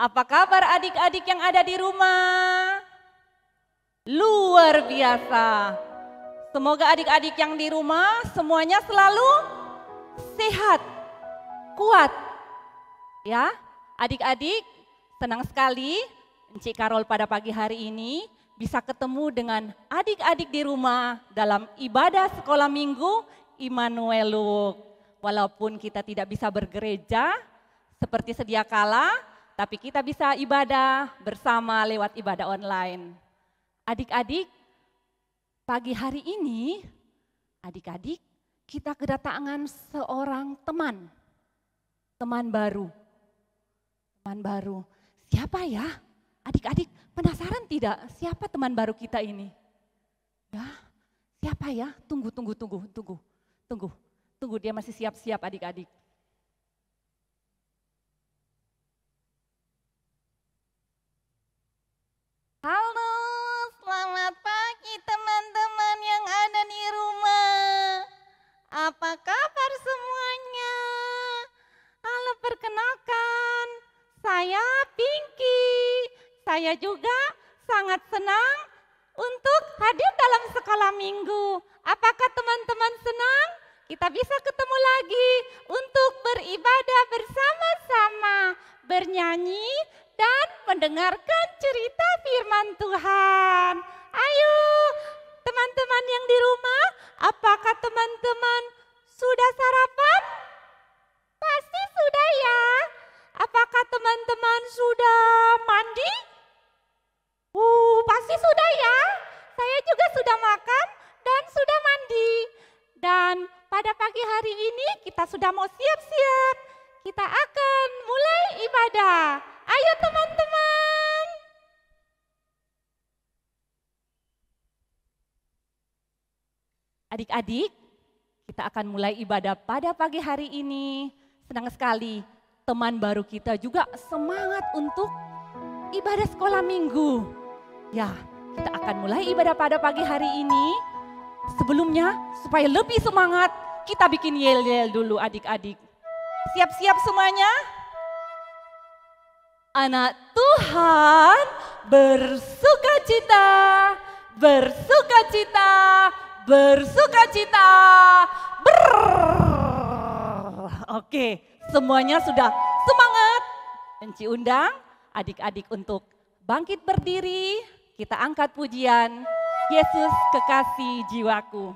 Apa kabar adik-adik yang ada di rumah? Luar biasa. Semoga adik-adik yang di rumah semuanya selalu sehat, kuat. Ya, adik-adik senang sekali Encik Karol pada pagi hari ini bisa ketemu dengan adik-adik di rumah dalam ibadah sekolah minggu Immanueluk. Walaupun kita tidak bisa bergereja seperti sedia kala, tapi kita bisa ibadah bersama lewat ibadah online. Adik-adik, pagi hari ini, adik-adik kita kedatangan seorang teman baru. Teman baru, siapa ya? Adik-adik penasaran tidak siapa teman baru kita ini? Ya, siapa ya? Tunggu, dia masih siap-siap adik-adik. Halo, selamat pagi teman-teman yang ada di rumah. Apa kabar semuanya? Halo, perkenalkan, saya Pinky. Saya juga sangat senang untuk hadir dalam sekolah minggu. Apakah teman-teman senang? Kita bisa ketemu lagi untuk beribadah bersama-sama, bernyanyi, dan mendengarkan cerita firman Tuhan. Ayo teman-teman yang di rumah, apakah teman-teman sudah sarapan? Pasti sudah ya. Apakah teman-teman sudah mandi? Pasti sudah ya. Saya juga sudah makan dan sudah mandi. Dan pada pagi hari ini kita sudah mau siap-siap. Kita akan mulai ibadah. Ayo teman-teman. Adik-adik, kita akan mulai ibadah pada pagi hari ini. Senang sekali teman baru kita juga semangat untuk ibadah sekolah minggu. Ya, kita akan mulai ibadah pada pagi hari ini. Sebelumnya, supaya lebih semangat, kita bikin yel-yel dulu adik-adik. Siap-siap semuanya? Anak Tuhan bersukacita, bersukacita, bersukacita. Oke, semuanya sudah semangat. Enci undang adik-adik untuk bangkit berdiri. Kita angkat pujian, Yesus kekasih jiwaku.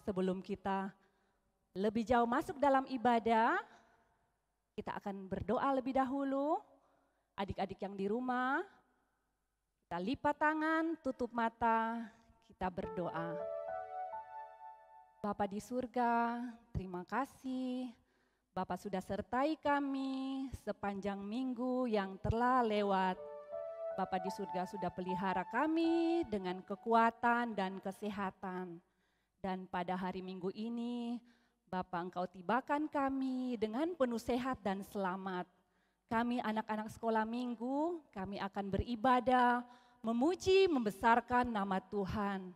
Sebelum kita lebih jauh masuk dalam ibadah, kita akan berdoa lebih dahulu. Adik-adik yang di rumah, Kita lipat tangan, tutup mata, kita berdoa. Bapa di surga, terima kasih. Bapa sudah sertai kami sepanjang minggu yang telah lewat. Bapa di surga sudah pelihara kami dengan kekuatan dan kesehatan. Dan pada hari Minggu ini, Bapa Engkau tibakan kami dengan penuh sehat dan selamat. Kami anak-anak sekolah minggu, kami akan beribadah, memuji, membesarkan nama Tuhan.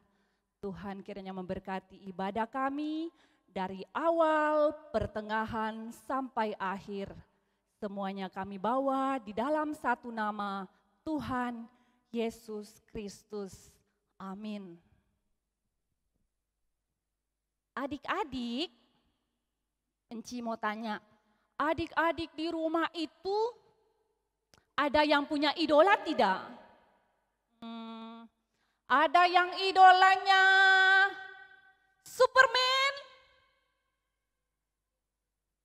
Tuhan kiranya memberkati ibadah kami dari awal, pertengahan, sampai akhir. Semuanya kami bawa di dalam satu nama, Tuhan Yesus Kristus. Amin. Adik-adik, Enci mau tanya, adik-adik di rumah itu ada yang punya idola tidak? Ada yang idolanya Superman?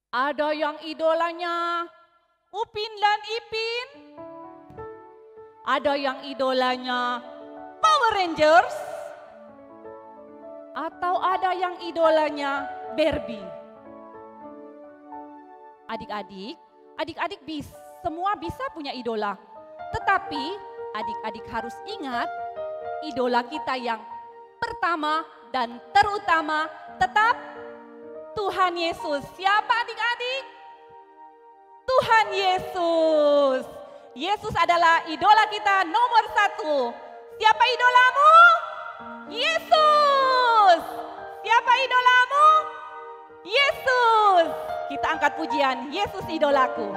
Ada yang idolanya Upin dan Ipin? Ada yang idolanya Power Rangers? Atau ada yang idolanya Barbie? Adik-adik semua bisa punya idola. Tetapi adik-adik harus ingat, idola kita yang pertama dan terutama tetap Tuhan Yesus. Siapa adik-adik? Tuhan Yesus. Yesus adalah idola kita nomor 1. Siapa idolamu? Yesus. Siapa idolamu? Yesus. Kita angkat pujian, Yesus idolaku.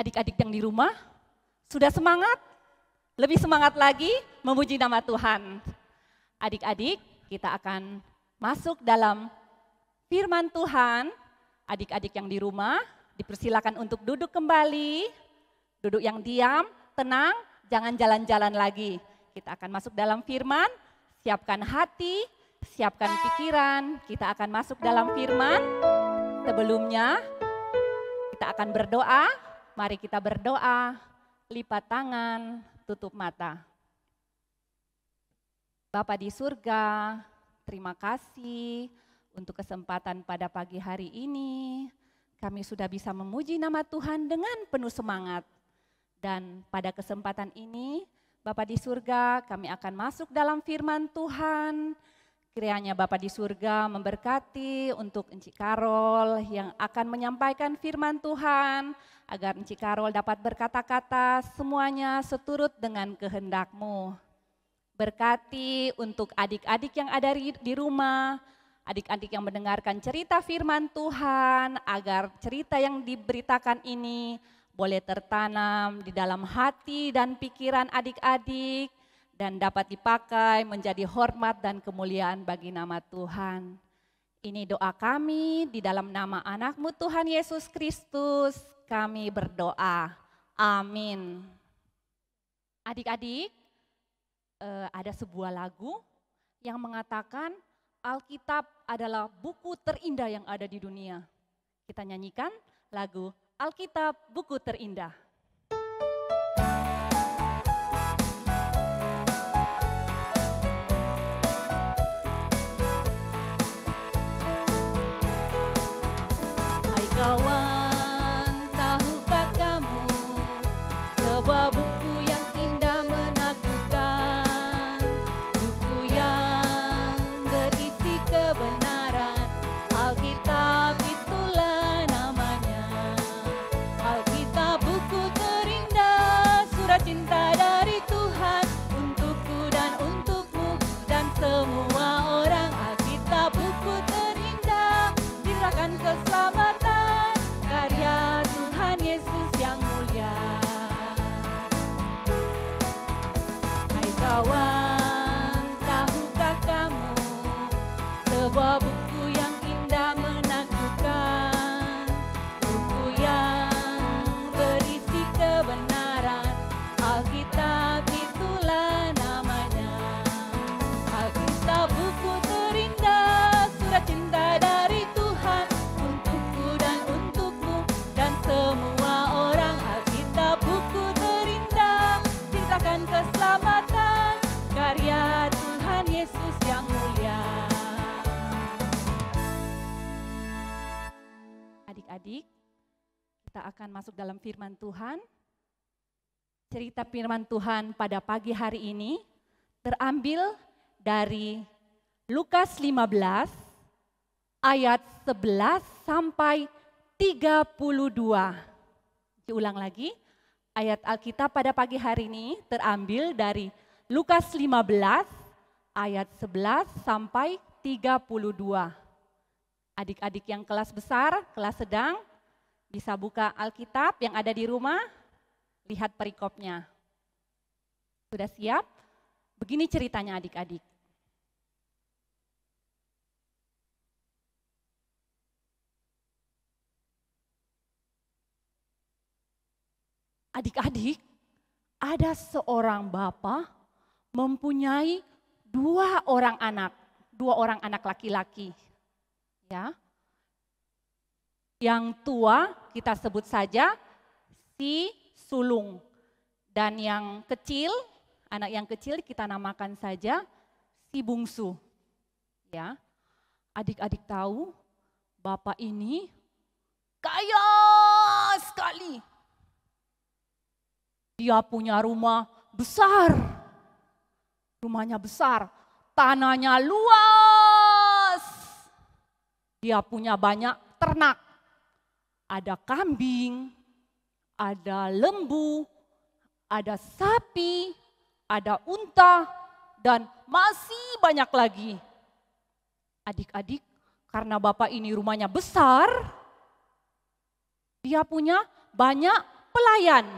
Adik-adik yang di rumah, sudah semangat? Lebih semangat lagi memuji nama Tuhan. Adik-adik, kita akan masuk dalam firman Tuhan. Adik-adik yang di rumah, dipersilakan untuk duduk kembali. Duduk yang diam, tenang, jangan jalan-jalan lagi. Kita akan masuk dalam firman, siapkan hati, siapkan pikiran. Kita akan masuk dalam firman. Sebelumnya, kita akan berdoa. Mari kita berdoa, lipat tangan, tutup mata. Bapa di surga, terima kasih untuk kesempatan pada pagi hari ini. Kami sudah bisa memuji nama Tuhan dengan penuh semangat. Dan pada kesempatan ini, Bapa di surga, kami akan masuk dalam firman Tuhan. Kiranya Bapa di surga memberkati untuk Enci Karol yang akan menyampaikan firman Tuhan, agar Enci Karol dapat berkata-kata semuanya seturut dengan kehendak-Mu. Berkati untuk adik-adik yang ada di rumah, adik-adik yang mendengarkan cerita firman Tuhan, agar cerita yang diberitakan ini boleh tertanam di dalam hati dan pikiran adik-adik, dan dapat dipakai menjadi hormat dan kemuliaan bagi nama Tuhan. Ini doa kami di dalam nama anak-Mu Tuhan Yesus Kristus, kami berdoa. Amin. Adik-adik, ada sebuah lagu yang mengatakan Alkitab adalah buku terindah yang ada di dunia. Kita nyanyikan lagu Alkitab buku terindah. Hai kawan, tahukah kamu sebuah buku yang indah menakjubkan, buku yang berisi kebenaran, Alkitab itulah namanya. Alkitab buku terindah, surat cinta dari Tuhan untukku dan untukmu dan semua orang. Alkitab buku terindah, ceritakan keselamatan, karya Tuhan Yesus yang mulia. Hai kawan, tahukah kamu sebuah buku yang indah menakjubkan, buku yang berisi kebenaran, Alkitab itulah namanya. Alkitab buku terindah, surat cinta dari Tuhan untukku dan untukmu dan semua orang. Alkitab buku terindah, ceritakan keselamatan, karya Tuhan Yesus yang mulia. Adik-adik, kita akan masuk dalam firman Tuhan. Cerita firman Tuhan pada pagi hari ini terambil dari Lukas 15 ayat 11 sampai 32. Diulang lagi, ayat Alkitab pada pagi hari ini terambil dari Lukas 15 ayat 11 sampai 32. Adik-adik yang kelas besar, kelas sedang, bisa buka Alkitab yang ada di rumah, lihat perikopnya. Sudah siap? Begini ceritanya adik-adik. Adik-adik, ada seorang bapak mempunyai dua orang anak laki-laki. Ya. Yang tua kita sebut saja si sulung, dan yang kecil, anak yang kecil kita namakan saja si bungsu. Ya. Adik-adik tahu bapak ini kaya sekali. Dia punya rumah besar. Rumahnya besar, tanahnya luas. Dia punya banyak ternak. Ada kambing, ada lembu, ada sapi, ada unta, dan masih banyak lagi. Adik-adik, karena bapak ini rumahnya besar, dia punya banyak pelayan.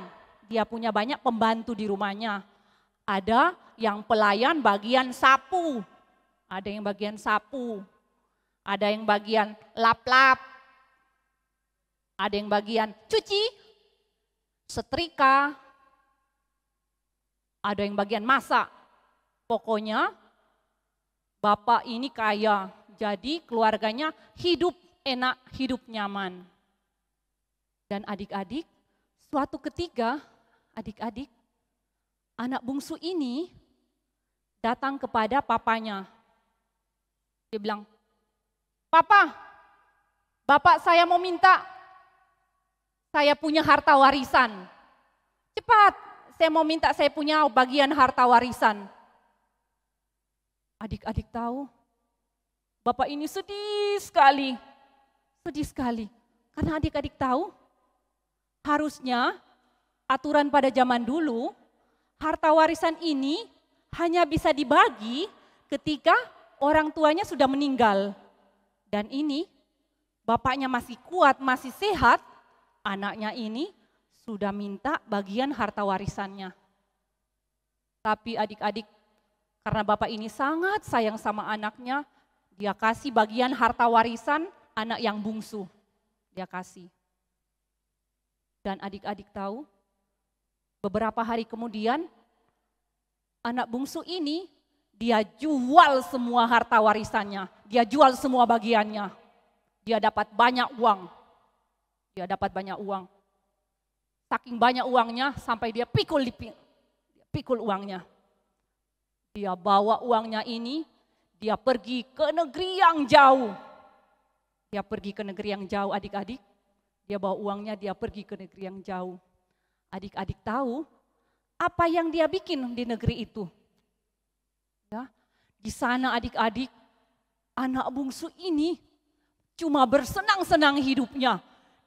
Dia punya banyak pembantu di rumahnya. Ada yang pelayan bagian sapu, ada yang bagian sapu, ada yang bagian lap-lap, ada yang bagian cuci, setrika, ada yang bagian masak. Pokoknya bapak ini kaya, jadi keluarganya hidup enak, hidup nyaman. Dan adik-adik, suatu ketika adik-adik, anak bungsu ini datang kepada papanya. Dia bilang, "Papa, bapak saya mau minta, saya punya harta warisan. Cepat, saya mau minta saya punya bagian harta warisan." Adik-adik tahu, bapak ini sedih sekali. Sedih sekali. Karena adik-adik tahu, harusnya aturan pada zaman dulu, harta warisan ini hanya bisa dibagi ketika orang tuanya sudah meninggal. Dan ini bapaknya masih kuat, masih sehat, anaknya ini sudah minta bagian harta warisannya. Tapi adik-adik, karena bapak ini sangat sayang sama anaknya, dia kasih bagian harta warisan anak yang bungsu. Dia kasih. Dan adik-adik tahu, beberapa hari kemudian, anak bungsu ini dia jual semua harta warisannya. Dia jual semua bagiannya. Dia dapat banyak uang. Dia dapat banyak uang. Saking banyak uangnya sampai dia pikul uangnya. Dia bawa uangnya ini, dia pergi ke negeri yang jauh. Dia pergi ke negeri yang jauh adik-adik. Dia bawa uangnya, dia pergi ke negeri yang jauh. Adik-adik tahu apa yang dia bikin di negeri itu? Ya, di sana adik-adik, anak bungsu ini cuma bersenang-senang hidupnya.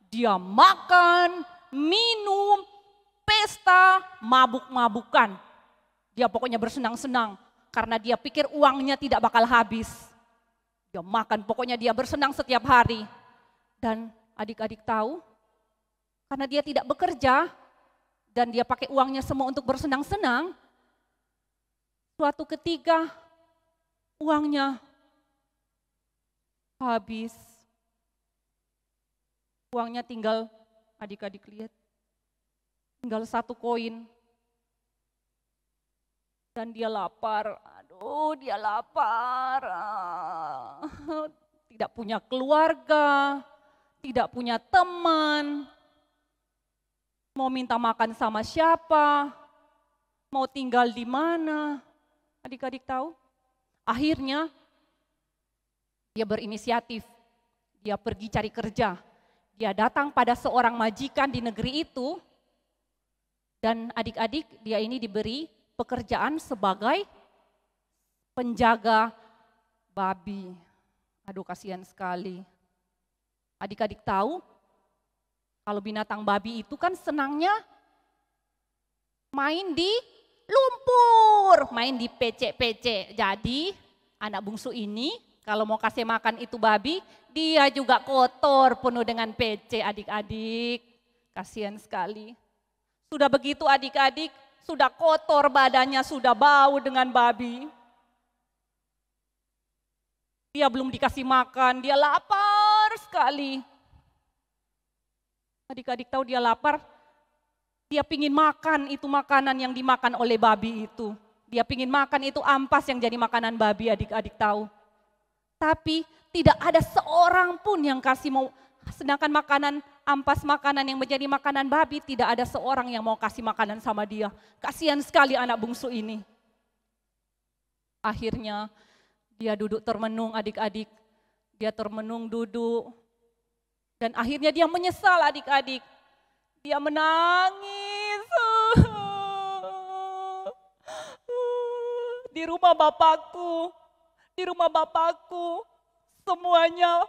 Dia makan, minum, pesta, mabuk-mabukan. Dia pokoknya bersenang-senang karena dia pikir uangnya tidak bakal habis. Dia makan, pokoknya dia bersenang setiap hari. Dan adik-adik tahu, karena dia tidak bekerja dan dia pakai uangnya semua untuk bersenang-senang, suatu ketika uangnya habis. Uangnya tinggal, adik-adik lihat, tinggal 1 koin. Dan dia lapar, aduh dia lapar. Tidak punya keluarga, tidak punya teman. Mau minta makan sama siapa? Mau tinggal di mana? Adik-adik tahu? Akhirnya dia berinisiatif. Dia pergi cari kerja. Dia datang pada seorang majikan di negeri itu. Dan adik-adik, dia ini diberi pekerjaan sebagai penjaga babi. Aduh kasihan sekali. Adik-adik tahu, kalau binatang babi itu kan senangnya main di lumpur, main di pecek-pecek. Jadi anak bungsu ini kalau mau kasih makan itu babi, dia juga kotor penuh dengan pecek adik-adik. Kasihan sekali. Sudah begitu adik-adik, sudah kotor badannya, sudah bau dengan babi. Dia belum dikasih makan, dia lapar sekali. Adik-adik tahu dia lapar, dia pingin makan itu makanan yang dimakan oleh babi itu. Dia pingin makan itu ampas yang jadi makanan babi, adik-adik tahu. Tapi tidak ada seorang pun yang kasih mau, sedangkan makanan ampas makanan yang menjadi makanan babi, tidak ada seorang yang mau kasih makanan sama dia. Kasihan sekali anak bungsu ini. Akhirnya dia duduk termenung adik-adik, dia termenung duduk. Dan akhirnya dia menyesal adik-adik, dia menangis. Di rumah bapakku, semuanya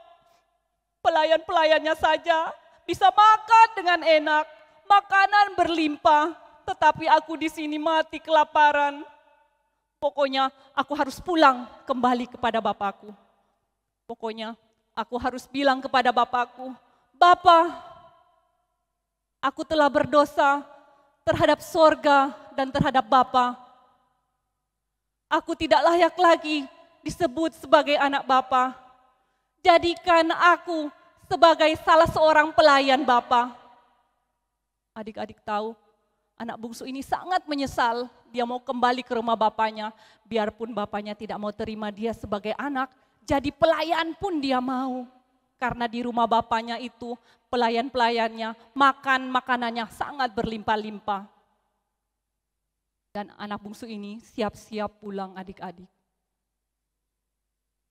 pelayan-pelayannya saja bisa makan dengan enak, makanan berlimpah, tetapi aku di sini mati kelaparan. Pokoknya aku harus pulang kembali kepada bapakku. Pokoknya aku harus bilang kepada bapakku, "Bapa, aku telah berdosa terhadap sorga dan terhadap Bapa. Aku tidak layak lagi disebut sebagai anak Bapa. Jadikan aku sebagai salah seorang pelayan Bapa." Adik-adik tahu, anak bungsu ini sangat menyesal. Dia mau kembali ke rumah bapaknya. Biarpun bapaknya tidak mau terima dia sebagai anak, jadi pelayan pun dia mau. Karena di rumah bapaknya itu pelayan-pelayannya makan makanannya sangat berlimpah-limpah. Dan anak bungsu ini siap-siap pulang adik-adik.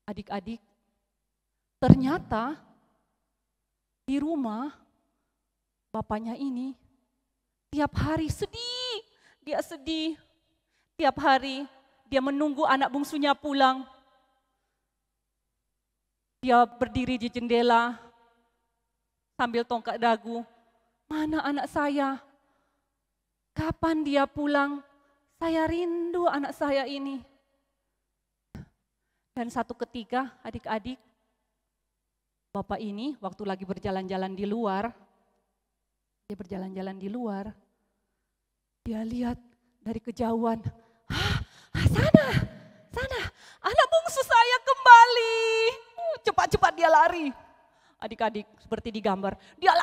Adik-adik, ternyata di rumah bapaknya ini tiap hari sedih, dia sedih. Tiap hari dia menunggu anak bungsunya pulang. Dia berdiri di jendela sambil tongkat dagu. Mana anak saya? Kapan dia pulang? Saya rindu anak saya ini. Dan satu ketika adik-adik, bapak ini waktu lagi berjalan-jalan di luar, dia lihat dari kejauhan, sana, anak bungsu saya kembali. Cepat-cepat dia lari. Adik-adik seperti di gambar, dia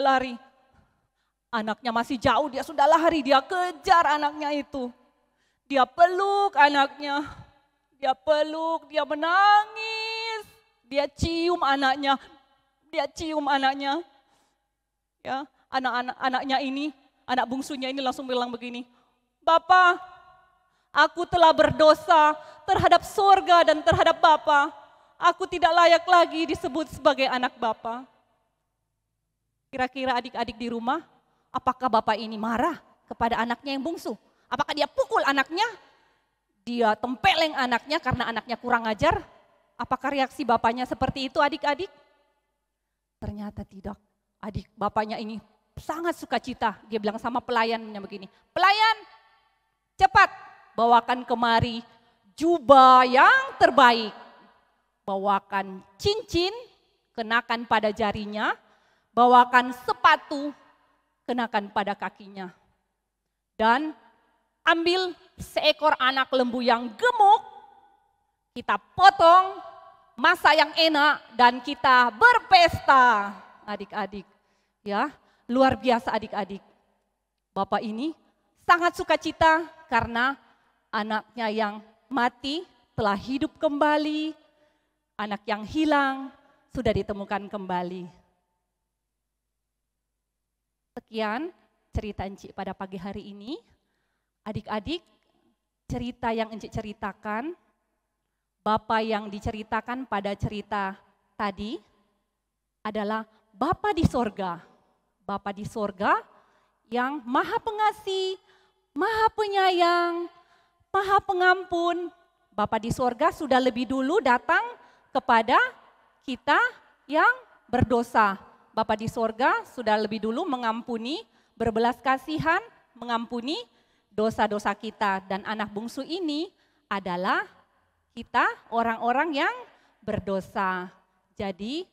lari. Anaknya masih jauh, dia sudah lari, dia kejar anaknya itu. Dia peluk anaknya, dia menangis, dia cium anaknya. Ya, anaknya ini, anak bungsunya ini langsung bilang begini, "Bapak, aku telah berdosa terhadap sorga dan terhadap Bapak. Aku tidak layak lagi disebut sebagai anak Bapak." Kira-kira adik-adik di rumah, apakah bapak ini marah kepada anaknya yang bungsu? Apakah dia pukul anaknya? Dia tempeleng anaknya karena anaknya kurang ajar? Apakah reaksi bapaknya seperti itu adik-adik? Ternyata tidak. Bapaknya ini sangat sukacita. Dia bilang sama pelayannya begini, "Pelayan, cepat bawakan kemari jubah yang terbaik. Bawakan cincin, kenakan pada jarinya. Bawakan sepatu, kenakan pada kakinya. Dan ambil seekor anak lembu yang gemuk, kita potong, masak yang enak, dan kita berpesta." Adik-adik, ya, luar biasa adik-adik. Bapak ini sangat sukacita karena anaknya yang mati telah hidup kembali, anak yang hilang sudah ditemukan kembali. Sekian cerita Encik pada pagi hari ini. Adik-adik, cerita yang Encik ceritakan, Bapa yang diceritakan pada cerita tadi adalah Bapa di sorga. Bapa di sorga yang maha pengasih, maha penyayang, maha pengampun. Bapa di sorga sudah lebih dulu datang kepada kita yang berdosa. Bapa di sorga sudah lebih dulu mengampuni, berbelas kasihan, mengampuni dosa-dosa kita. Dan anak bungsu ini adalah kita orang-orang yang berdosa. Jadi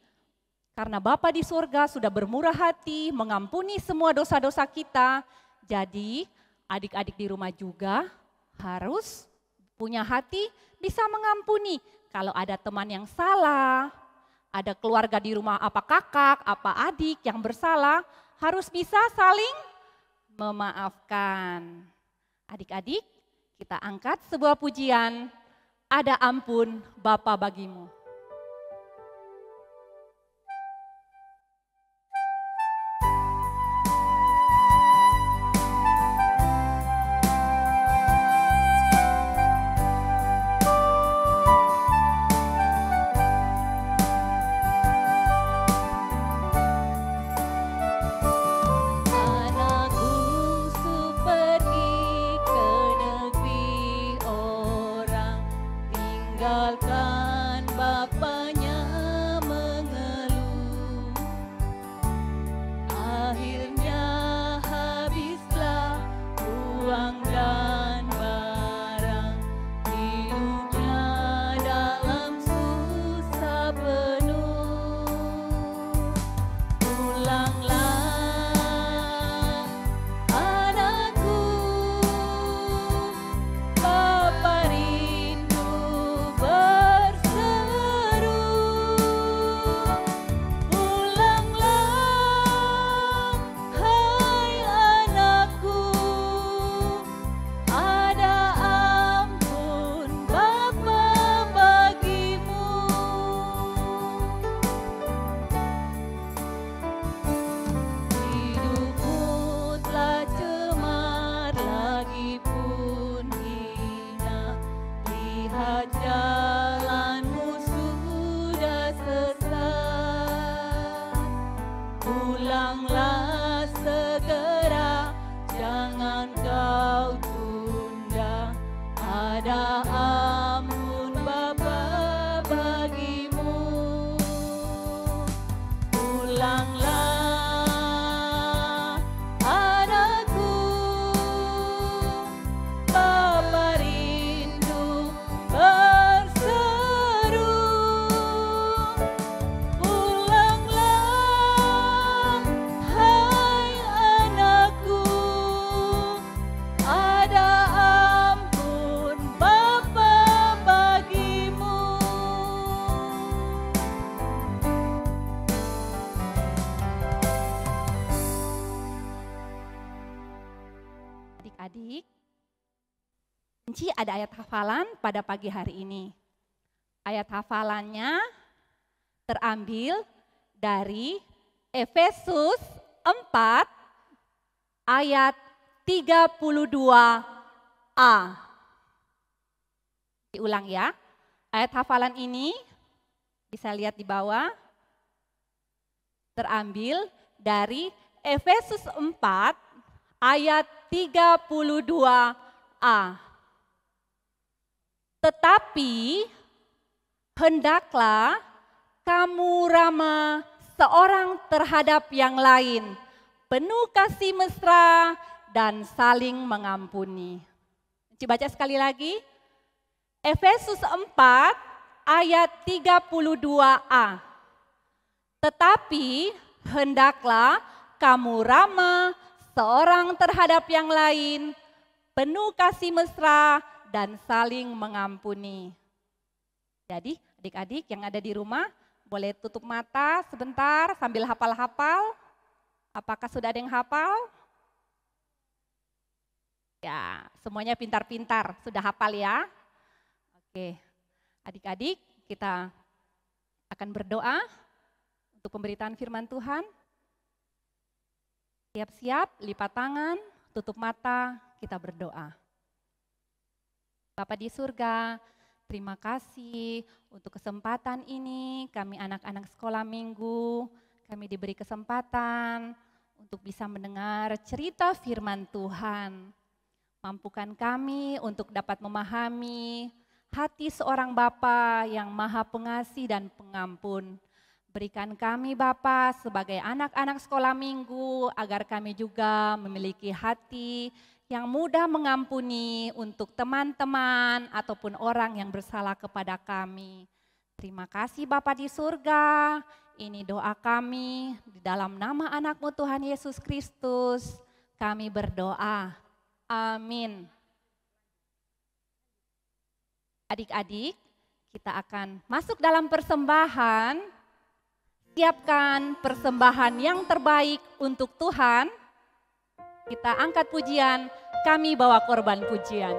karena Bapa di sorga sudah bermurah hati, mengampuni semua dosa-dosa kita. Jadi adik-adik di rumah juga harus punya hati bisa mengampuni. Kalau ada teman yang salah, ada keluarga di rumah, apa kakak, apa adik yang bersalah, harus bisa saling memaafkan. Adik-adik, kita angkat sebuah pujian, "Ada ampun Bapa bagimu." Tinggalkan bapaknya mengeluh, akhirnya habislah uang dan barang, hidupnya dalam susah penuh. Pulanglah anakku, Bapa rindu berseru. Pulanglah anakku, Bapa rindu berseru. Pulanglah hai anakku, ada ampun Bapa bagimu. Adik-adik, Enci ada ayat hafalan pada pagi hari ini. Ayat hafalannya terambil dari Efesus 4 ayat 32a. Diulang ya, ayat hafalan ini bisa lihat di bawah. Terambil dari Efesus 4 ayat 32a. Tetapi hendaklah kamu ramah seorang terhadap yang lain, penuh kasih mesra dan saling mengampuni. Baca sekali lagi. Efesus 4 ayat 32a. Tetapi hendaklah kamu ramah seorang terhadap yang lain, penuh kasih mesra dan saling mengampuni. Jadi adik-adik yang ada di rumah boleh tutup mata sebentar sambil hafal-hafal. Apakah sudah ada yang hafal? Ya, semuanya pintar-pintar, sudah hafal ya? Oke, adik-adik kita akan berdoa untuk pemberitaan firman Tuhan. Siap-siap, lipat tangan, tutup mata, kita berdoa. Bapa di surga, terima kasih untuk kesempatan ini. Kami anak-anak sekolah minggu, kami diberi kesempatan untuk bisa mendengar cerita firman Tuhan. Mampukan kami untuk dapat memahami hati seorang Bapa yang maha pengasih dan pengampun. Berikan kami Bapa sebagai anak-anak sekolah minggu agar kami juga memiliki hati yang mudah mengampuni untuk teman-teman ataupun orang yang bersalah kepada kami. Terima kasih Bapa di surga, ini doa kami di dalam nama anak-Mu Tuhan Yesus Kristus. Kami berdoa, amin. Adik-adik, kita akan masuk dalam persembahan. Siapkan persembahan yang terbaik untuk Tuhan. Kita angkat pujian, kami bawa korban pujian.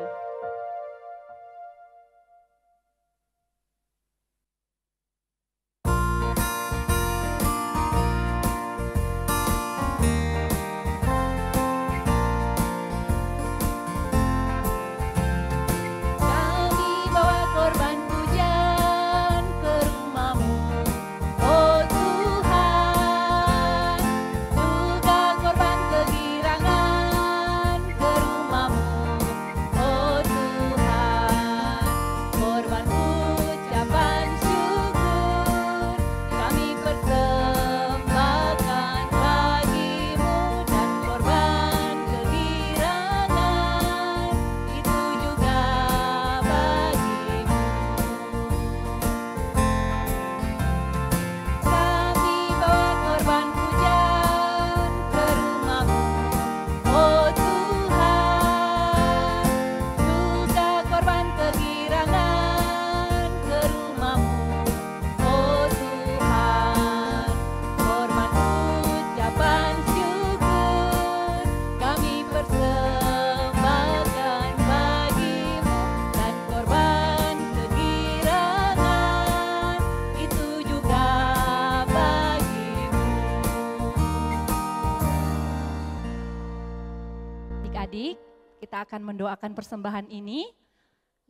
Adik-adik, kita akan mendoakan persembahan ini.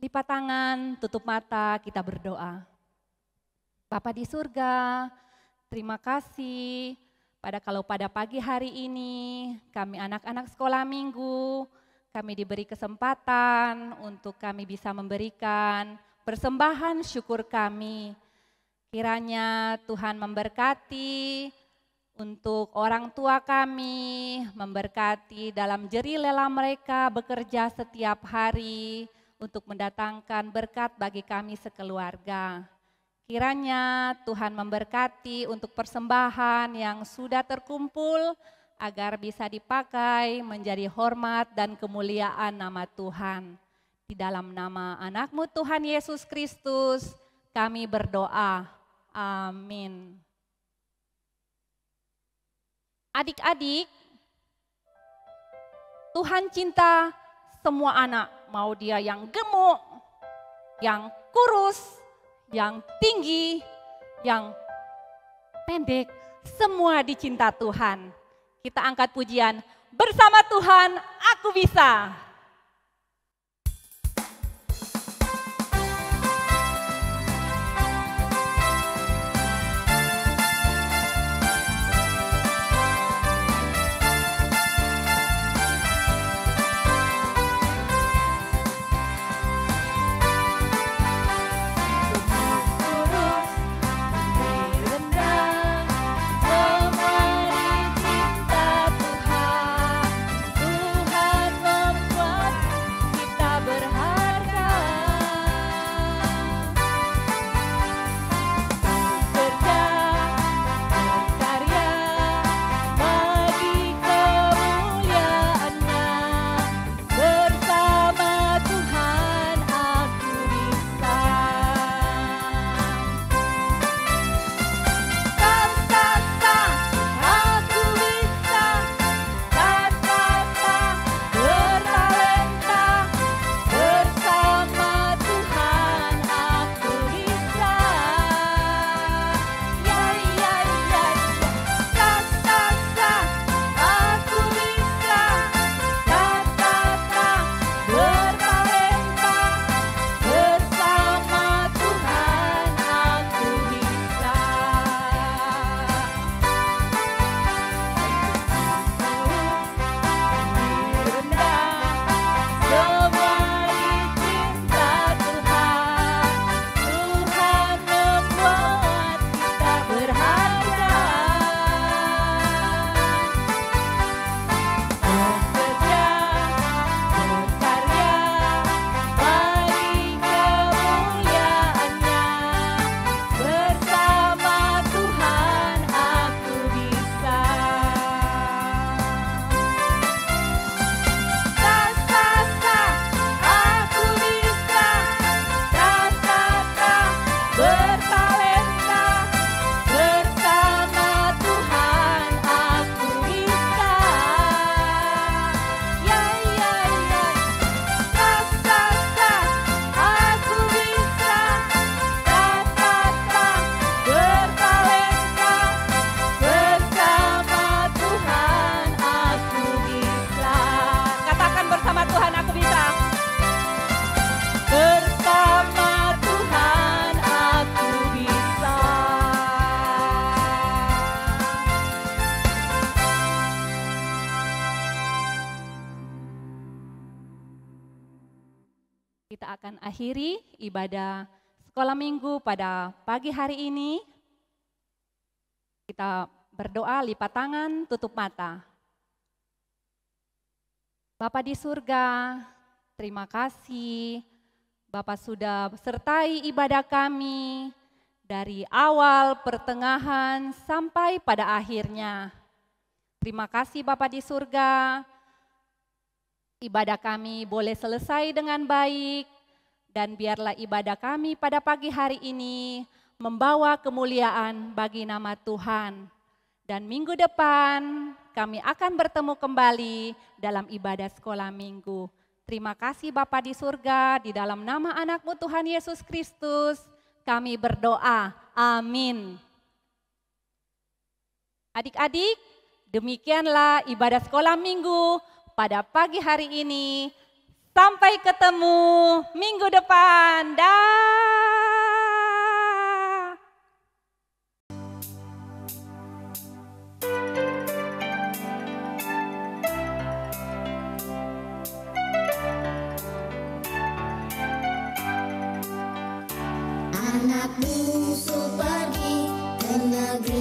Lipat tangan, tutup mata, kita berdoa. Bapa di surga, terima kasih pada pagi hari ini kami anak-anak sekolah minggu, kami diberi kesempatan untuk kami bisa memberikan persembahan syukur kami. Kiranya Tuhan memberkati Untuk orang tua kami, memberkati dalam jerih lelah mereka bekerja setiap hari untuk mendatangkan berkat bagi kami sekeluarga. Kiranya Tuhan memberkati untuk persembahan yang sudah terkumpul agar bisa dipakai menjadi hormat dan kemuliaan nama Tuhan. Di dalam nama anak-Mu Tuhan Yesus Kristus kami berdoa. Amin. Adik-adik, Tuhan cinta semua anak, mau dia yang gemuk, yang kurus, yang tinggi, yang pendek, semua dicinta Tuhan. Kita angkat pujian, bersama Tuhan aku bisa. Kita akan akhiri ibadah sekolah minggu pada pagi hari ini. Kita berdoa, lipat tangan, tutup mata. Bapa di surga, terima kasih Bapak sudah sertai ibadah kami dari awal, pertengahan, sampai pada akhirnya. Terima kasih Bapak di surga, ibadah kami boleh selesai dengan baik, dan biarlah ibadah kami pada pagi hari ini membawa kemuliaan bagi nama Tuhan. Dan minggu depan kami akan bertemu kembali dalam ibadah sekolah minggu. Terima kasih Bapa di surga, di dalam nama anak-Mu Tuhan Yesus Kristus kami berdoa. Amin. Adik-adik, demikianlah ibadah sekolah minggu pada pagi hari ini. Sampai ketemu minggu depan. Dah. Anak bungsu pergi ke negeri